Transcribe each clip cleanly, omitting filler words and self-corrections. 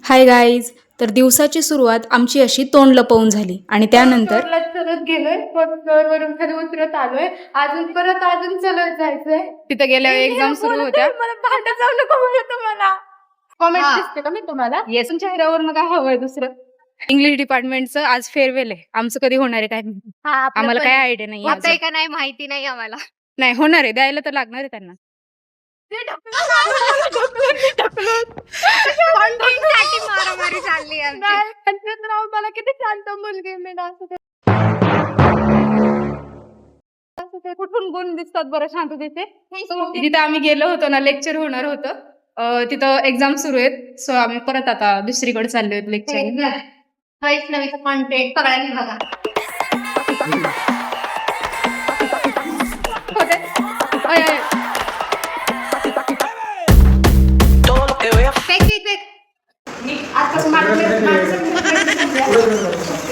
Hi guys. तर दिवसाची सुरुवात आमची अशी तोंड लपवून झाली आणि त्यानंतर चलत गेलोय वरून खाली उतरत आलोय अजून चलत जायचंय. तिथे गेल्यावर एक्झाम सुरू होत्या. मला भांडत जाऊ नको म्हणत तुम्हाला. कॉमेंट दिसते का मी तुम्हाला? येस, चेहऱ्यावर काय हवंय दुसरं. इंग्लिश डिपार्टमेंटचं आज फेअरवेल आहे. आमचं कधी होणार आहे काय माहिती. आम्हाला काय आयडिया नाही होतंय का नाही माहिती नाही आम्हाला. नाही होणार आहे, द्यायला तर लागणार आहे त्यांना. मारामारी चालली मला किती शांत मुलगी मी कुठून गुण दिसतात बरं शांततेचे. तिथे आम्ही गेलो होतो ना, लेक्चर होणार होतं. तिथं एक्झाम सुरू आहेत. सो आम्ही परत आता दुसरीकडे चाललो आहेत लेक्चर. वैष्णवीचं कॉन्टेंट सगळ्यांनी बघा.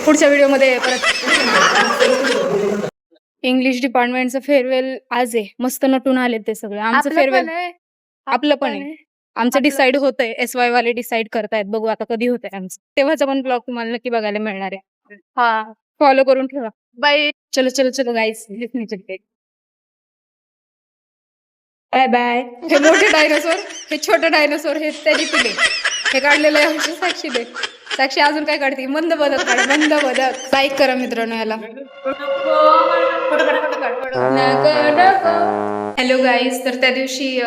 पुढच्या व्हिडिओमध्ये परत इंग्लिश डिपार्टमेंटचं फेअरवेल आज आहे. मस्त नटून आले ते सगळे. आमचं फेअरवेल आपलं पण आहे. आमचं डिसाईड होतंय. SY वाले डिसाईड करतायत. बघू आता कधी होतंय आमचं. तेव्हाचा पण ब्लॉग तुम्हाला नक्की बघायला मिळणार आहे. हा, फॉलो करून ठेवा. बाय. चलो चलो चलो गाईस, बाय बाय. हे मोठे डायनोसोर, हे छोटे डायनोसोर, हे त्याची पिले. हे काढलेलं आहे साक्षीने. साक्षी अजून काय काढते? मंद बदक काढ, मंद बदक. लाईक करा मित्रांनो याला. Hello guys. तर त्या दिवशी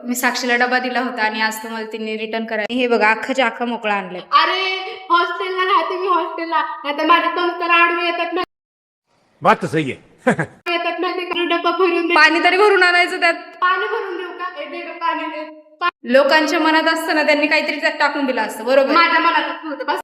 मी साक्षीला डबा दिला होता आणि आज तुम्हाला तिने रिटर्न करायला हे बघा अख्खाच्या अख्खा मोकळा आणलाय. अरे हॉस्टेलला राहते मी, हॉस्टेलला आता माझ्या संस्कार आडवे येतात. बात तो सही है. येतात ना ते डबा भरून दे. पाणी तरी भरून आणायचं त्यात. पाणी भरून देऊ का? दे पाणी दे. लोकांच्या मनात असतं ना, त्यांनी काहीतरी त्यात टाकून दिलं असतं. बरोबर माझ्या मनात होतं बस.